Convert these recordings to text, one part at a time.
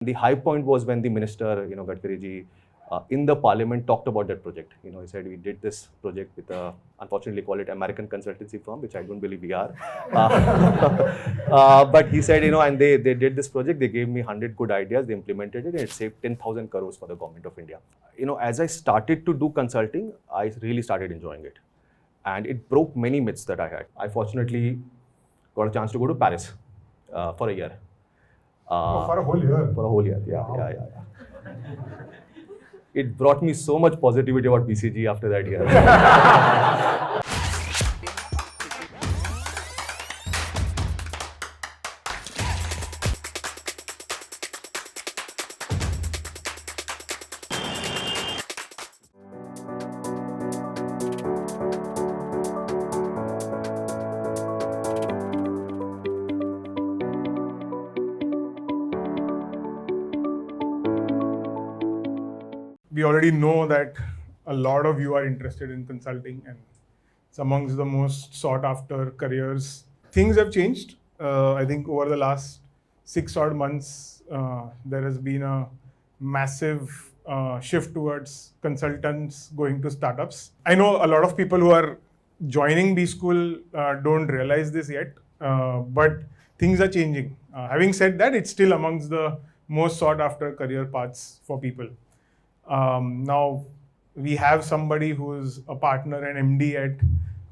The high point was when the minister, Gadkari ji, in the parliament talked about that project. He said we did this project with unfortunately call it American consultancy firm, which I don't believe we are. But he said, and they did this project. They gave me 100 good ideas. They implemented it, and it saved 10,000 crores for the government of India. As I started to do consulting, I really started enjoying it, and it broke many myths that I had. I fortunately got a chance to go to Paris for a year. For a whole year? For a whole year, yeah, wow. Yeah. It brought me so much positivity about BCG after that year. We already know that a lot of you are interested in consulting, and it's amongst the most sought after careers. Things have changed. I think over the last 6 odd months, there has been a massive shift towards consultants going to startups. I know a lot of people who are joining B School don't realize this yet, but things are changing. Having said that, it's still amongst the most sought after career paths for people. Now, we have somebody who's a partner and MD at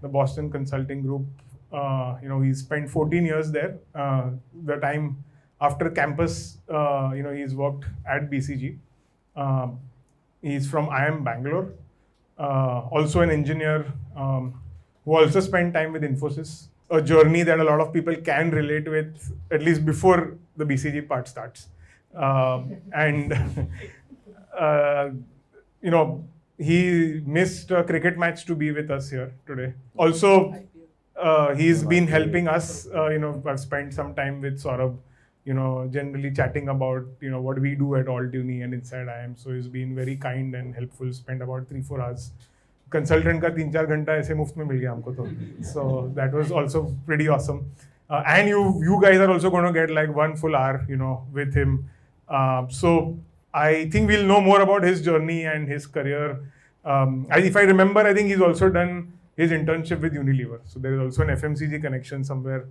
the Boston Consulting Group. He's spent 14 years there. The time after campus, he's worked at BCG. He's from IIM Bangalore. Also an engineer who also spent time with Infosys. A journey that a lot of people can relate with, at least before the BCG part starts. He missed a cricket match to be with us here today. Also, he's been helping us. I've spent some time with Saurabh, generally chatting about, what we do at Altuni and inside IIM. So he's been very kind and helpful. Spent about 3-4 hours. Consultant का 3-4 घंटा ऐसे मुफ्त में मिल गया हमको तो. So that was also pretty awesome. And you guys are also going to get like 1 full hour, with him. So I think we'll know more about his journey and his career. If I remember, I think he's also done his internship with Unilever. So there is also an FMCG connection somewhere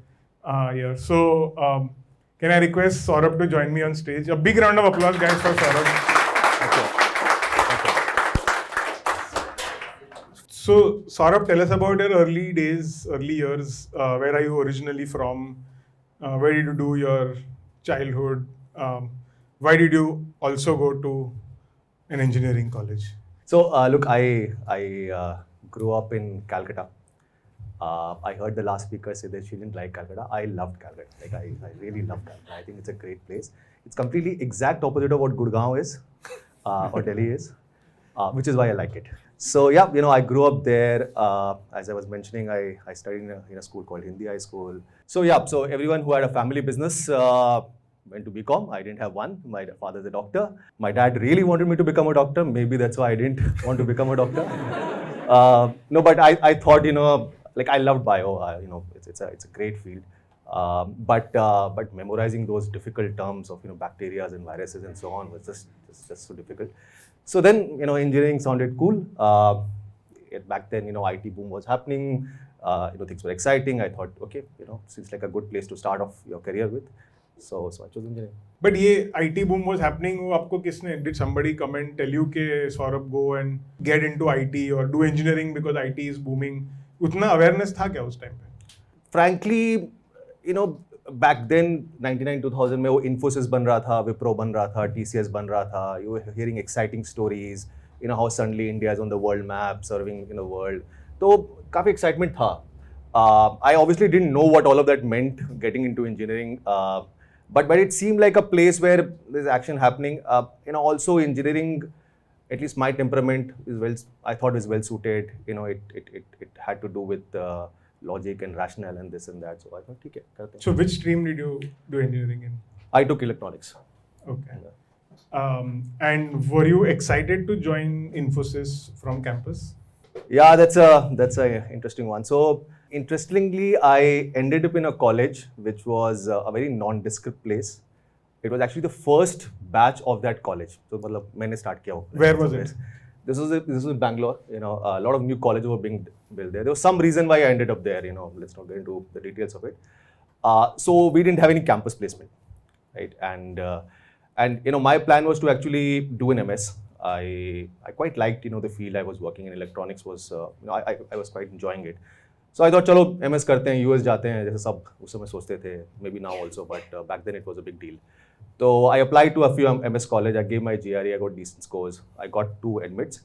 here. So can I request Saurabh to join me on stage? A big round of applause, guys, for Saurabh. So Saurabh, tell us about your early days, early years. Where are you originally from? Where did you do your childhood? Why did you also go to an engineering college? So look, I grew up in Calcutta. I heard the last speaker say that she didn't like Calcutta. I loved Calcutta. Like I really loved Calcutta. I think it's a great place. It's completely exact opposite of what Gurgaon is or Delhi is, which is why I like it. So yeah, I grew up there. As I was mentioning, I studied in a school called Hindi High School. So yeah, so everyone who had a family business went to BCom. I didn't have one. My father's a doctor. My dad really wanted me to become a doctor. Maybe that's why I didn't want to become a doctor. No, but I thought, I loved bio. It's a great field. But memorizing those difficult terms of bacteria and viruses and so on was just so difficult. So then engineering sounded cool. Back then IT boom was happening. Things were exciting. I thought, okay, seems like a good place to start off your career with. So I chose engineering. But ये IT boom was happening. आपको किसने? Did somebody come and tell you कि Saurabh go and get into IT or do engineering because IT is booming? उतना awareness था क्या उस time पे? Frankly, back then 99-2000 में वो Infosys बन रहा था, Wipro बन रहा था, TCS बन रहा था. You were hearing exciting stories. How suddenly India is on the world map, serving the world. तो काफी excitement था. I obviously didn't know what all of that meant getting into engineering. But it seemed like a place where there's action happening. Also engineering, at least my temperament I thought is well suited. It had to do with logic and rationale and this and that. So I thought, okay. So which stream did you do engineering in? I took electronics. Okay. And were you excited to join Infosys from campus? Yeah, that's a interesting one. So interestingly, I ended up in a college which was a very nondescript place. It was actually the first batch of that college. So मतलब मैंने start किया वो. Where was it? This was in Bangalore. You know, a lot of new colleges were being built there. There was some reason why I ended up there. You know, let's not get into the details of it. So we didn't have any campus placement, right? And you know, my plan was to actually do an MS. I quite liked, you know, the field I was working in. Electronics was, you know, I was quite enjoying it. So I thought, चलो MS करते हैं, US जाते हैं, जैसे सब उस समय सोचते थे. Maybe now also, but back then it was a big deal. So I applied to a few MS college. I gave my GRE. I got decent scores. I got 2 admits.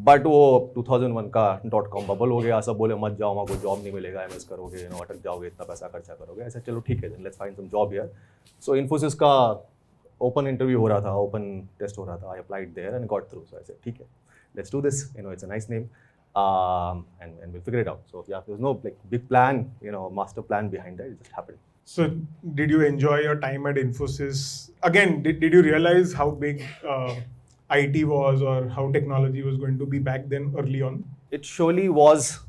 But वो 2001 का .com bubble हो गया. सब बोले मत जाओ, वहाँ कोई जॉब नहीं मिलेगा. MS करोगे, you know, अटक जाओगे, इतना पैसा खर्चा करोगे. ऐसा चलो ठीक है, let's find some job here. So Infosys का open interview हो रहा था, open test हो रहा था. I applied there and got through. So I said, ठीक है, let's do this. You know, it's a nice name. And we'll figure it out. So yeah, there was no like big plan, you know, master plan behind that. It just happened. So did you enjoy your time at Infosys? Again, did you realize how big IT was or how technology was going to be back then early on? It surely was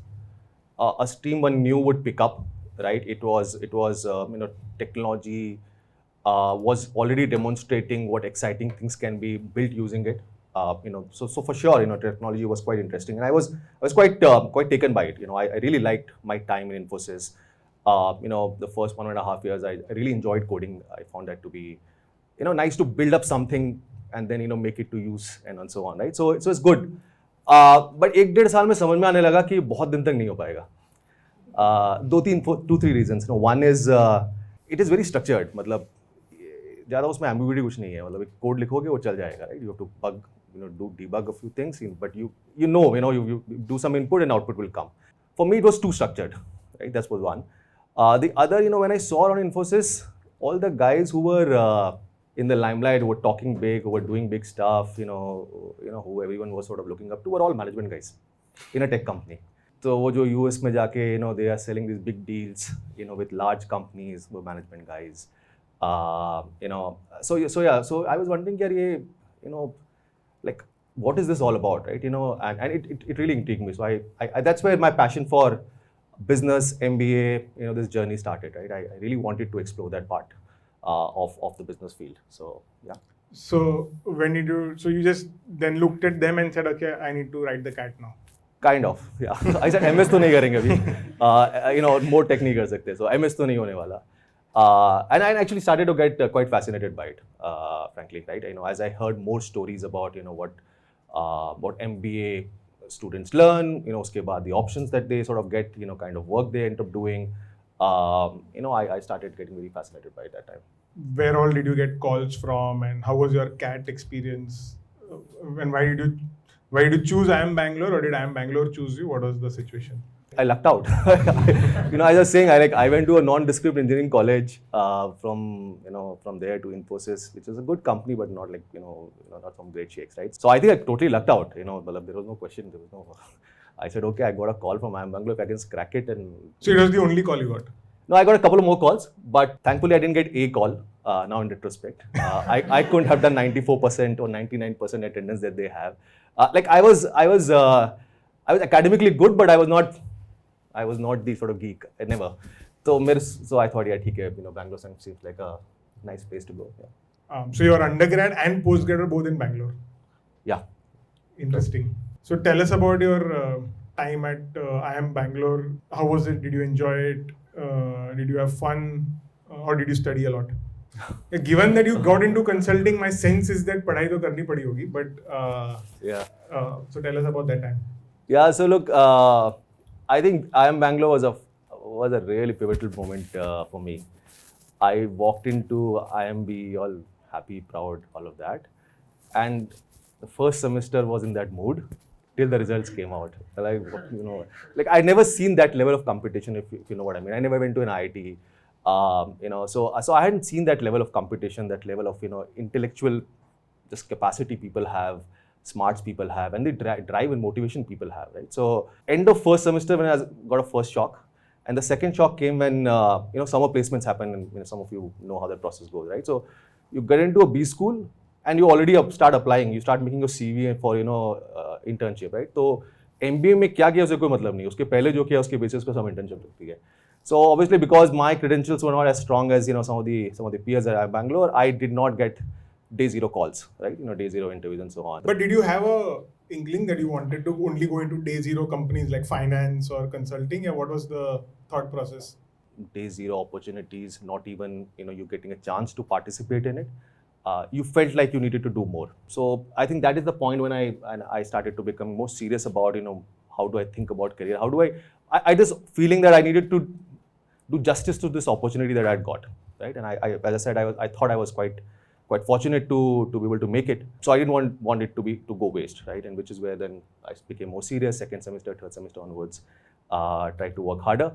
a stream one knew would pick up, right? It was you know, technology was already demonstrating what exciting things can be built using it. You know, so for sure, you know, technology was quite interesting, and I was quite taken by it. You know, I really liked my time in Infosys. You know, the first 1.5 years, I really enjoyed coding. I found that to be, you know, nice to build up something and then, you know, make it to use and so on, right? So it's good. But 1-1.5 साल में समझ में आने लगा कि बहुत दिन तक नहीं हो पाएगा. 2-3 reasons. You know, one is it is very structured. मतलब ज़्यादा उसमें ambiguity कुछ नहीं है. मतलब एक कोड लिखोगे वो चल जाएगा, right? You have to bug, you know, debug a few things, but you know, you do some input and output will come. For me, it was too structured, right? That was one. The other, you know, when I saw on Infosys, all the guys who were in the limelight, who were talking big, who were doing big stuff, you know, who everyone was sort of looking up to, were all management guys in a tech company. So वो जो US में जाके, you know, they are selling these big deals, you know, with large companies, were management guys. You know, so yeah, so I was wondering, यार ये, you know, like what is this all about, right? You know, and it really intrigued me. So I that's where my passion for business, MBA, you know, this journey started, right? I really wanted to explore that part of the business field. So yeah. So when did you? So you just then looked at them and said, okay, I need to write the CAT now. Kind of, yeah. I said MS तो नहीं करेंगे अभी. You know, more tech नहीं कर सकते. So MS तो नहीं होने वाला. And I actually started to get quite fascinated by it, frankly, right? You know, as I heard more stories about, you know, what MBA students learn, you know, उसके बाद the options that they sort of get, you know, kind of work they end up doing. You know, I started getting very fascinated by it that time. Where all did you get calls from, and how was your CAT experience? And why did you choose IIM Bangalore, or did IIM Bangalore choose you? What was the situation? I lucked out. You know, as I was saying, I went to a non-descript engineering college from there to Infosys, which is a good company, but not like, you know, not some great shakes, right? So I think I totally lucked out. You know, there was no question. There was no. I said, okay, I got a call from IIM Bangalore. If I can crack it, and So it was the only call you got? no, I got a couple of more calls, but thankfully I didn't get a call. Now in retrospect, I couldn't have done 94% or 99% attendance that they have. Like I was academically good, but I was not the sort of geek. I never. So I thought, yeah, ठीक है, you know, Bangalore seems like a nice place to go. Yeah. So your undergrad and postgrad were both in Bangalore. Yeah. Interesting. So tell us about your time at IIM Bangalore. How was it? Did you enjoy it? Did you have fun? Or did you study a lot? Given that you got into consulting, my sense is that पढ़ाई तो करनी पड़ी होगी. But Yeah. So tell us about that time. Yeah. So look, I think IIM Bangalore was a really pivotal moment for me. I walked into IMB all happy, proud, all of that, and the first semester was in that mood till the results came out. Like, you know, like I'd never seen that level of competition, if you know what I mean. I never went to an IIT, you know, so I hadn't seen that level of competition, that level of, you know, intellectual just capacity people have, smarts people have, and the drive and motivation people have, right? So end of first semester when I got a first shock, and the second shock came when, you know, summer placements happen, and, you know, some of you know how that process goes, right? So you get into a B school and you already start applying, you start making your CV for, you know, internship, right? So MBA में क्या किया उससे कोई मतलब नहीं, उसके पहले जो किया उसके basis पे सब internship लगती है. So obviously, because my credentials were not as strong as some of the peers at Bangalore, I did not get day zero calls, right? Day zero interviews and so on. But did you have a inkling that you wanted to only go into day zero companies like finance or consulting? Yeah, what was the thought process? Day zero opportunities, not even you getting a chance to participate in it. You felt like you needed to do more. So I think that is the point when I started to become more serious about how do I think about career? How do I just feeling that I needed to do justice to this opportunity that I had got, right? And I as I said, I thought I was quite fortunate to be able to make it. So I didn't want it to go waste, right? And which is where then I became more serious. Second semester, third semester onwards, tried to work harder.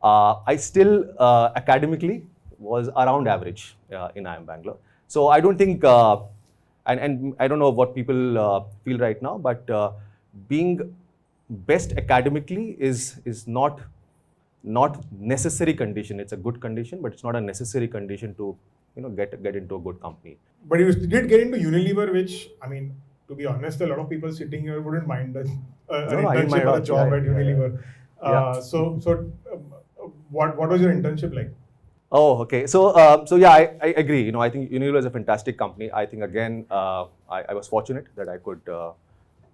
I still academically was around average in IIM Bangalore. So I don't think, and I don't know what people feel right now, but being best academically is not necessary condition. It's a good condition, but it's not a necessary condition to get into a good company. But you did get into Unilever, which, I mean, to be honest, a lot of people sitting here wouldn't mind an internship or a job at Unilever. What was your internship like? Oh, okay. So yeah, I agree. I think Unilever is a fantastic company. I think again, I was fortunate that I could.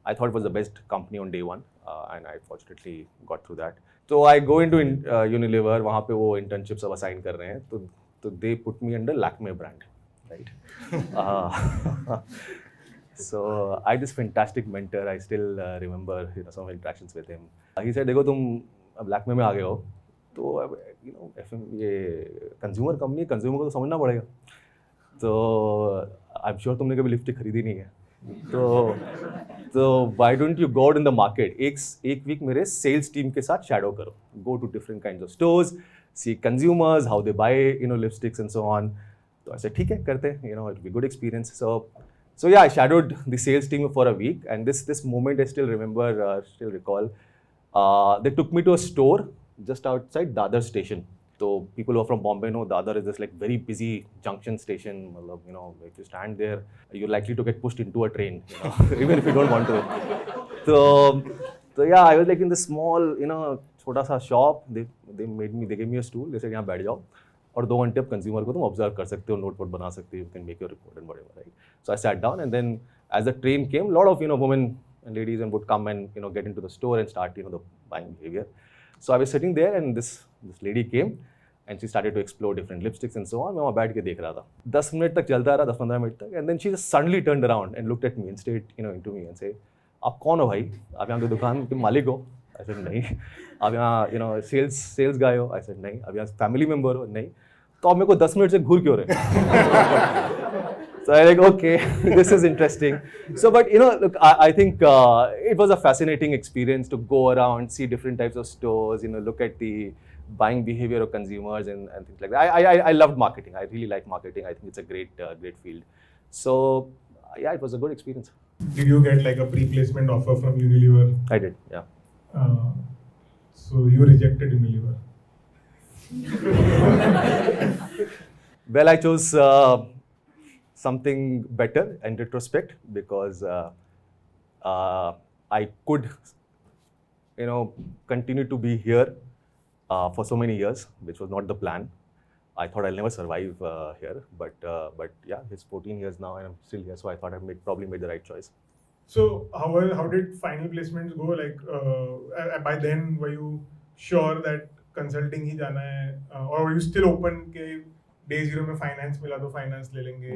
I thought it was the best company on day one, and I fortunately got through that. So I go into Unilever. वहाँ पे वो internship सब assign कर रहे हैं. तो they put me under Lakme brand, right? So I had this fantastic mentor. I still remember some interactions with him. He said, देखो तुम अब Lakme में आ गए हो, तो ये कंज्यूमर कंपनी, कंज्यूमर को तो समझना पड़ेगा. तो आई एम श्योर तुमने कभी लिपस्टिक खरीदी नहीं है, तो why don't you go out in the market, एक वीक मेरे सेल्स टीम के साथ शैडो करो, go to different kinds of stores, see consumers how they buy lipsticks and so on. तो ऐसे ठीक है, करते हैं, it be good experience. So yeah, I shadowed the sales team for a week, and this moment I still remember, still recall. They took me to a store just outside Dadar station. So people who are from Bombay know Dadar is this like very busy junction station. If you stand there, you're likely to get pushed into a train, even if you don't want to. So yeah, I was like in this small, छोटा सा shop. They gave me a stool. They said यहाँ बैठ जाओ और 2 घंटे अब consumer को तुम ऑब्जर्व कर सकते हो, नोट बना सकते हो, you can make your report and whatever, right? So I sat down, and then as the train came, lot of women and ladies and would come and get into the store and start the buying behavior. So I was sitting there, and this lady came and she started to explore different lipsticks and so on. मैं वहाँ बैठ के देख रहा था. 10 minute तक चलता रहा, 10-15 मिनट तक, and then she just suddenly turned around and looked at me and said into me and said, आप कौन हो भाई? आप यहाँ की दुकान के मालिक हो? I said नहीं. आप यहाँ सेल्स गाय हो? I said नहीं. आप यहाँ फैमिली मेंबर हो? नहीं. तो आप मेरे को 10 मिनट से घूर क्यों रहे? So I like, okay, this is interesting. So, but look, I think it was a fascinating experience to go around, see different types of stores, look at the buying behavior of consumers and things like that. I loved marketing. I really like marketing. I think it's a great field. So, yeah, it was a good experience. Did you get like a pre-placement offer from Unilever? I did, yeah. So you rejected Unilever? Well, I chose something better in retrospect, because I could, continue to be here for so many years, which was not the plan. I thought I'll never survive here, but yeah, it's 14 years now and I'm still here, so I thought I probably made the right choice. So how did final placements go? Like by then, were you sure that consulting ही जाना है, or were you still open के day zero में finance मिला तो finance ले लेंगे,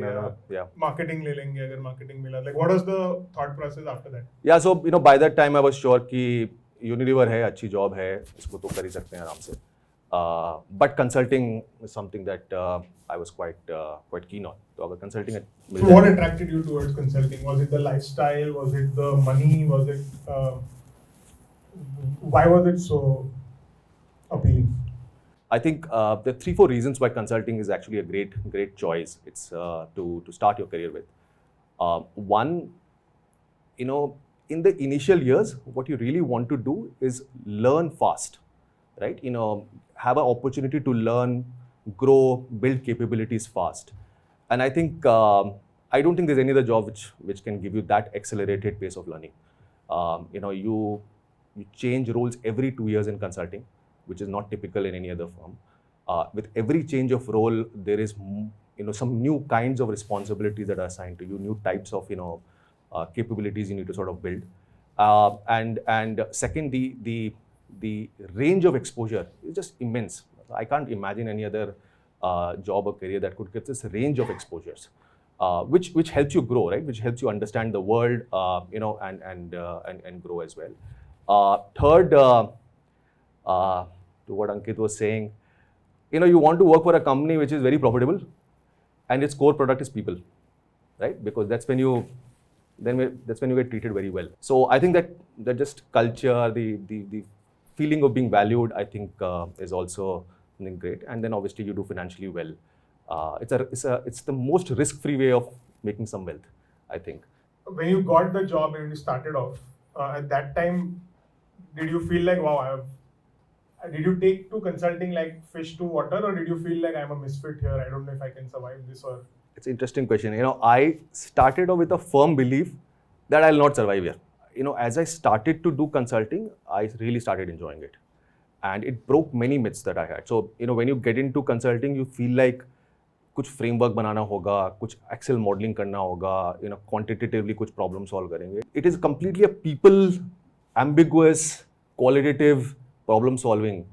yeah, marketing ले लेंगे अगर marketing मिला? Like what was the thought process after that? Yeah, so by that time I was sure कि Unilever है, अच्छी job है, इसको तो कर ही सकते हैं आराम से. But consulting is something that I was quite keen on. So अगर consulting So what attracted you towards consulting? Was it the lifestyle? Was it the money? Was it why was it so appealing? I think there are 3-4 reasons why consulting is actually a great choice. It's to start your career with. One, in the initial years, what you really want to do is learn fast, right? Have an opportunity to learn, grow, build capabilities fast. And I think I don't think there's any other job which can give you that accelerated pace of learning. You change roles every 2 years in consulting. which is not typical in any other firm. With every change of role, there is some new kinds of responsibilities that are assigned to you, new types of capabilities you need to sort of build. And second, the range of exposure is just immense. I can't imagine any other job or career that could give this range of exposures, which helps you grow, right? Which helps you understand the world, and grow as well. Third, to what Ankit was saying, you want to work for a company which is very profitable, and its core product is people, right? Because that's when you get treated very well. So I think that just culture, the feeling of being valued, I think is also something great. And then obviously you do financially well. It's the most risk-free way of making some wealth, I think. When you got the job and you started off, at that time, did you feel like, wow, did you take to consulting like fish to water, or did you feel like I'm a misfit here? I don't know if I can survive this, or... It's an interesting question. I started off with a firm belief that I'll not survive here. As I started to do consulting, I really started enjoying it. And it broke many myths that I had. So, when you get into consulting, you feel like कुछ framework बनाना होगा, कुछ Excel modeling करना होगा, quantitatively कुछ problem solve करेंगे. It is completely a people, ambiguous, qualitative problem solving,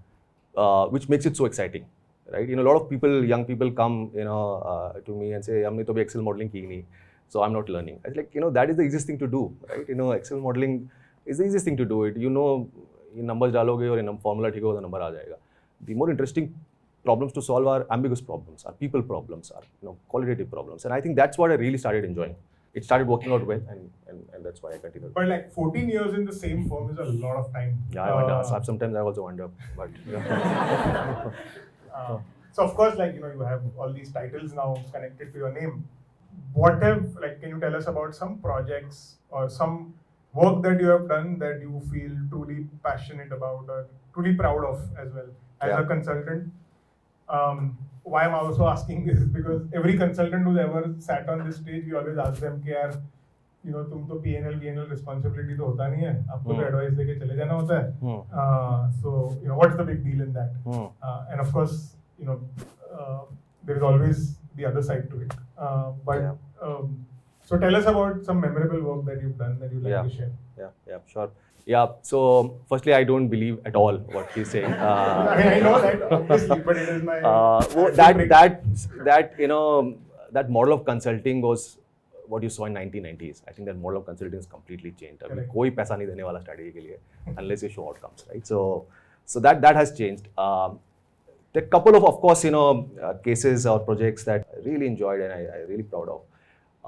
which makes it so exciting, right? A lot of people, young people come, to me and say, हमने तो भी Excel modeling की नहीं, so I'm not learning. I was like, that is the easiest thing to do, right? Excel modeling is the easiest thing to do it. ये numbers डालोगे और ये formula ठीक होगा तो number आ जाएगा. The more interesting problems to solve are ambiguous problems, are people problems, are qualitative problems, and I think that's what I really started enjoying. It started working out well, and that's why I continued. But like 14 years in the same firm is a lot of time. Yeah, I wonder. Sometimes I also wonder, but yeah. So of course, like, you have all these titles now connected to your name. Can you tell us about some projects or some work that you have done that you feel truly passionate about or truly proud of as well as a consultant? Why I'm also asking is because every consultant who's ever sat on this stage, we always ask them कि यार, तुम तो P&L responsibility तो होता नहीं है, आपको तो advice देके चले जाना होता है. So what's the big deal in that? And of course, there is always the other side to it. So tell us about some memorable work that you've done that you'd like to share. Yeah, sure. Yeah, so firstly, I don't believe at all what he's saying. I know that, obviously, but it is my... that model of consulting was what you saw in 1990s. I think that model of consulting is completely changed. अभी कोई पैसा नहीं देने वाला strategy के लिए, unless you show outcomes, right? So that has changed. There are a couple of course, cases or projects that I really enjoyed and I'm really proud of.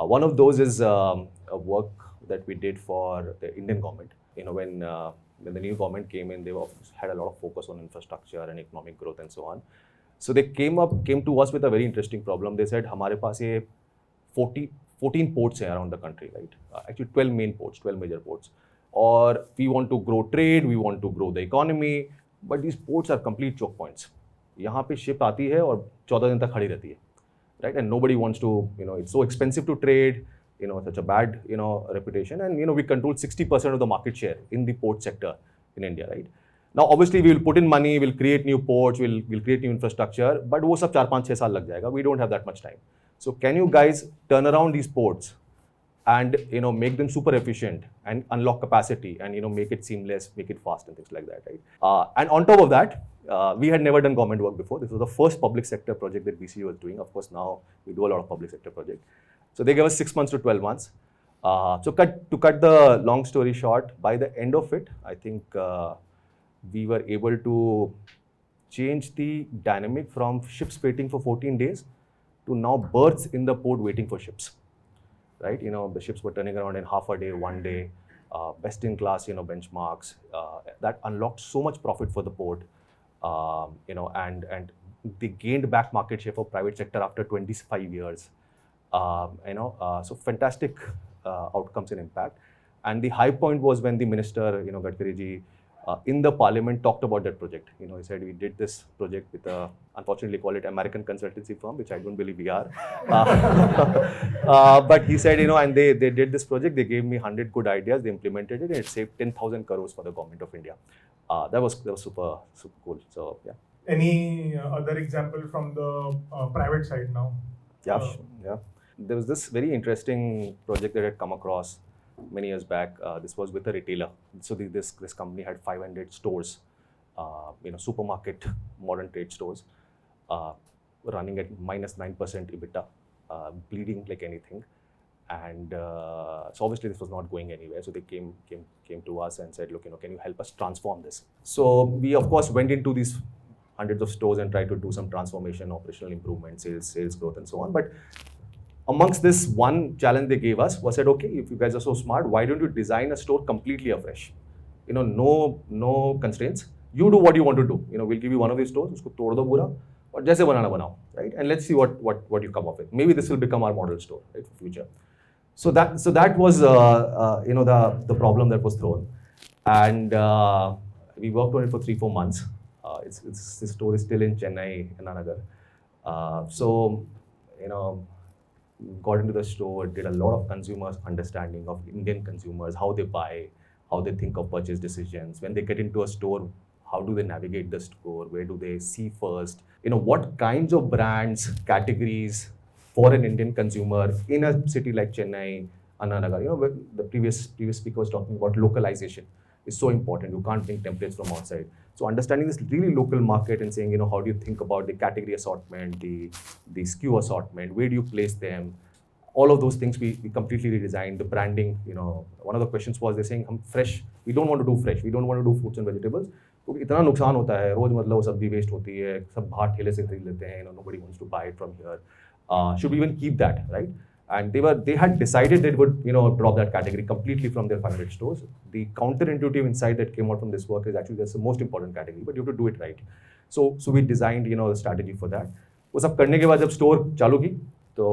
One of those is a work that we did for the Indian government. When the new government came in, they had a lot of focus on infrastructure and economic growth and so on. So they came to us with a very interesting problem. They said, हमारे पास ये 14 ports हैं around the country, right? Actually 12 main ports, 12 major ports. Or we want to grow trade, we want to grow the economy, but these ports are complete choke points. यहाँ पे ship आती है और 14 दिन तक खड़ी रहती है, right? And nobody wants to, it's so expensive to trade, such a bad, reputation. And, we control 60% of the market share in the port sector in India, right? Now, obviously, we will put in money, we'll create new ports, we'll create new infrastructure, but वो सब 4-5-6 साल लग जाएगा. We don't have that much time. So can you guys turn around these ports and, make them super efficient and unlock capacity and, make it seamless, make it fast and things like that, right? And on top of that, we had never done government work before. This was the first public sector project that BCG was doing. Of course, now we do a lot of public sector projects. So they gave us 6 months to 12 months. To cut the long story short, by the end of it, I think we were able to change the dynamic from ships waiting for 14 days to now berths in the port waiting for ships, right? The ships were turning around in half a day, 1 day, best in class, benchmarks. That unlocked so much profit for the port, and they gained back market share for private sector after 25 years. So fantastic outcomes and impact. And the high point was when the minister, Gadkari ji, in the parliament talked about that project. You know, he said we did this project with a, unfortunately call it American consultancy firm, which I don't believe we are. But he said, you know, and they did this project, they gave me 100 good ideas, they implemented it, and it saved 10,000 crores for the government of India. That was super cool. So yeah. Any other example from the private side now? Yeah. There was this very interesting project that I had come across many years back. This was with a retailer. So this company had 500 stores, supermarket, modern trade stores, running at -9% EBITDA, bleeding like anything. And so obviously this was not going anywhere. So they came to us and said, look, can you help us transform this? So we of course went into these hundreds of stores and tried to do some transformation, operational improvement, sales growth, and so on. But amongst this, one challenge they gave us was said, okay, if you guys are so smart, why don't you design a store completely afresh? No constraints. You do what you want to do. We'll give you one of these stores, usko tod do pura, or jaise banana banao, right? And let's see what you come up with. Maybe this will become our model store, right, for future. So that was the problem that was thrown, and we worked on it for 3-4 months. This store is still in Chennai, Anna Nagar. Got into the store, did a lot of consumers understanding of Indian consumers, how they buy, how they think of purchase decisions. When they get into a store, how do they navigate the store? Where do they see first? What kinds of brands, categories for an Indian consumer in a city like Chennai, Anna Nagar. The previous speaker was talking about localization. Is so important. You can't bring templates from outside. So understanding this really local market and saying, how do you think about the category assortment, the SKU assortment, where do you place them? All of those things we completely redesigned. The branding, one of the questions was they're saying, fresh, we don't want to do fresh, we don't want to do fruits and vegetables. क्योंकि इतना नुकसान होता है रोज मतलब सब्जी waste होती है सब बाहर ठेले से खरीद लेते हैं nobody wants to buy it from here. Should we even keep that, right? And they had decided they would drop that category completely from their 500 stores. The counterintuitive insight that came out from this work is actually that's the most important category, but you have to do it right. So we designed the strategy for that. वो सब करने के बाद जब store चालू की तो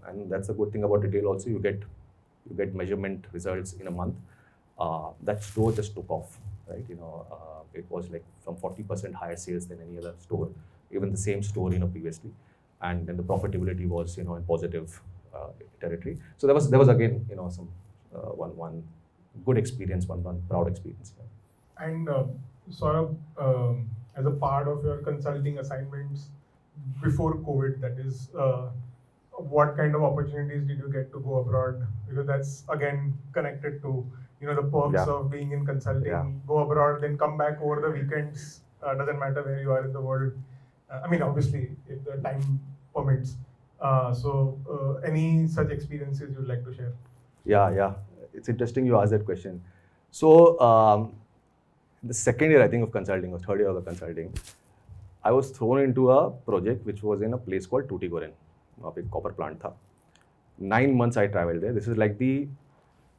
and that's the good thing about retail also, you get measurement results in a month. That store just took off, right? It was like from 40% higher sales than any other store, even the same store previously, and then the profitability was in positive territory. So there was again some one good experience, one proud experience. And sort of as a part of your consulting assignments before COVID, that is, what kind of opportunities did you get to go abroad? Because that's again connected to the perks of being in consulting. Yeah. Go abroad, then come back over the weekends. Doesn't matter where you are in the world. Obviously, if the time permits. So any such experiences you'd like to share? Yeah. It's interesting you asked that question. So the second year, I think, of consulting, or third year of the consulting, I was thrown into a project which was in a place called Tuticorin. वहाँ पे copper plant था. 9 months I traveled there. This is like the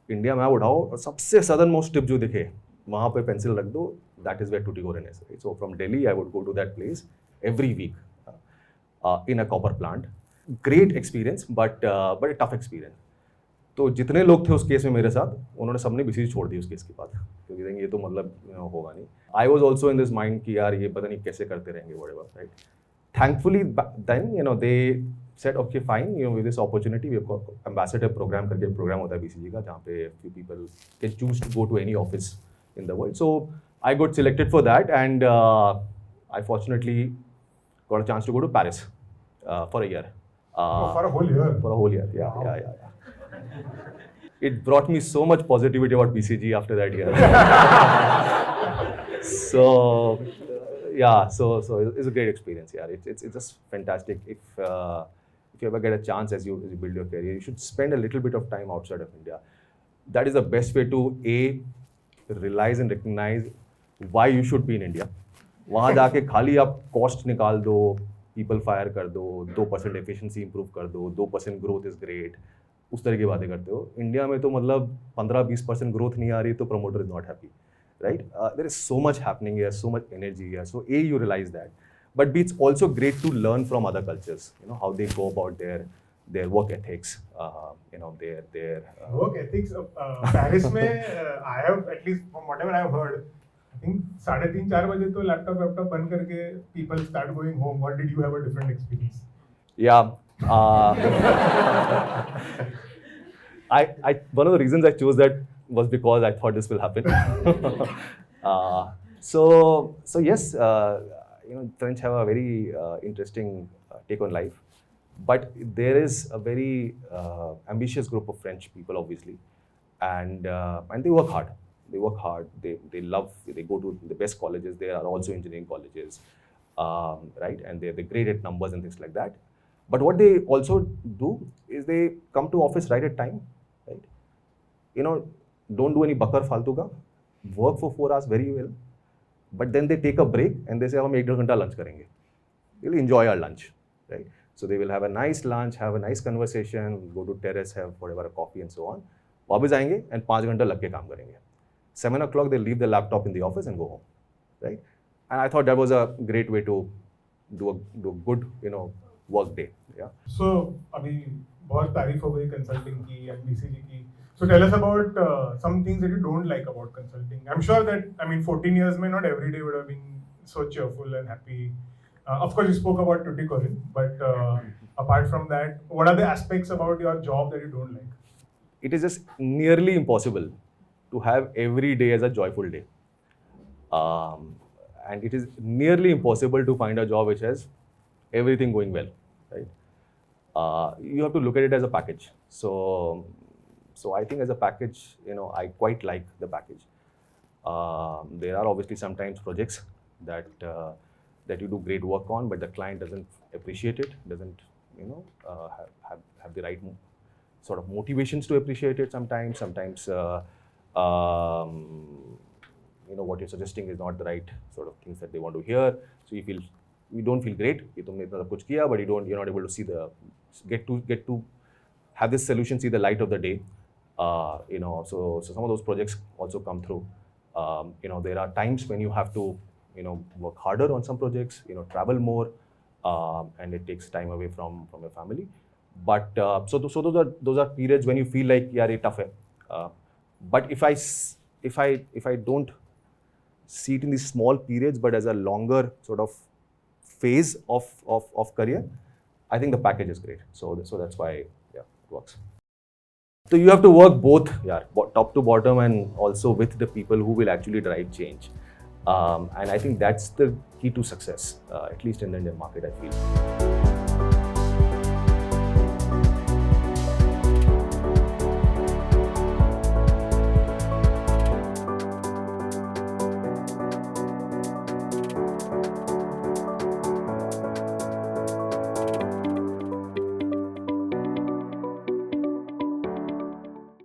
India map उठाओ और सबसे southern most tip जो दिखे वहाँ पे pencil रख दो. That is where Tuticorin is. Right? So from Delhi, I would go to that place every week in a copper plant. Great experience, but a tough experience. तो जितने लोग थे उस केस में मेरे साथ उन्होंने सबने बीसीजी छोड़ दी उस केस के बाद क्योंकि देंगे ये तो मतलब होगा नहीं. I was also in this mind कि यार ये पता नहीं कैसे करते रहेंगे whatever, right? Thankfully then they said okay fine, with this opportunity we have got ambassador program करके program होता है BCG का जहाँ पे few people can choose to go to any office in the world. So I got selected for that, and I fortunately got a chance to go to Paris for a year. For a whole year? For a whole year, yeah. Wow. Yeah. It brought me so much positivity about BCG after that year. So it's a great experience. Yeah, it's just fantastic. If you ever get a chance as you build your career, you should spend a little bit of time outside of India. That is the best way to realize and recognize why you should be in India. वहाँ जाके खाली आप cost निकाल दो, people fire कर दो, 2% efficiency improve कर दो, 2% growth is great, उस तरह की बातें करते हो. इंडिया में तो मतलब 15-20% growth नहीं आ रही तो promoter is not happy, right? There is so much happening here, so much energy here. So you realize that, but B, it's also great to learn from other cultures. How they go about their work ethics. Their work ethics. Paris में I have, at least from whatever I have heard, think 3:30-4 बजे तो laptop बंद करके people start going home. Or did you have a different experience? Yeah. One of the reasons I chose that was because I thought this will happen. So yes, French have a very interesting take on life, but there is a very ambitious group of French people, obviously, and they work hard. They work hard. They love. They go to the best colleges. There are also engineering colleges, right? And they're great at numbers and things like that. But what they also do is they come to office right at time, right? Don't do any bakar faltu ka. Work for 4 hours very well, but then they take a break and they say, हम 1-1.5 घंटा lunch करेंगे. We'll enjoy our lunch, right? So they will have a nice lunch, have a nice conversation, go to terrace, have whatever, a coffee and so on. वापस आएंगे and 5 घंटा लग के काम करेंगे. 7 o'clock they leave the laptop in the office and go home, right? And I thought that was a great way to do a good, work day. Yeah. So अभी बहुत तारीफ हो गई consulting की, BCG की. So tell us about some things that you don't like about consulting. I'm sure that 14 years may not every day would have been so cheerful and happy. Of course, you spoke about Tuticorin, but apart from that, what are the aspects about your job that you don't like? It is just nearly impossible to have every day as a joyful day. And it is nearly impossible to find a job which has everything going well, right? You have to look at it as a package. So I think as a package, I quite like the package. There are obviously sometimes projects that you do great work on, but the client doesn't appreciate it, doesn't have the right sort of motivations to appreciate it sometimes. Sometimes what you're suggesting is not the right sort of things that they want to hear. So you don't feel great. You तुमने इतना कुछ किया, but you're not able to see get to have this solution see the light of the day. So some of those projects also come through. There are times when you have to work harder on some projects, travel more, and it takes time away from your family. But so those are periods when you feel like yeah, it's tough hai. But if I don't see it in these small periods, but as a longer sort of phase of career, I think the package is great. So that's why yeah, it works. So you have to work both, yeah, top to bottom, and also with the people who will actually drive change. And I think that's the key to success, at least in the Indian market, I feel.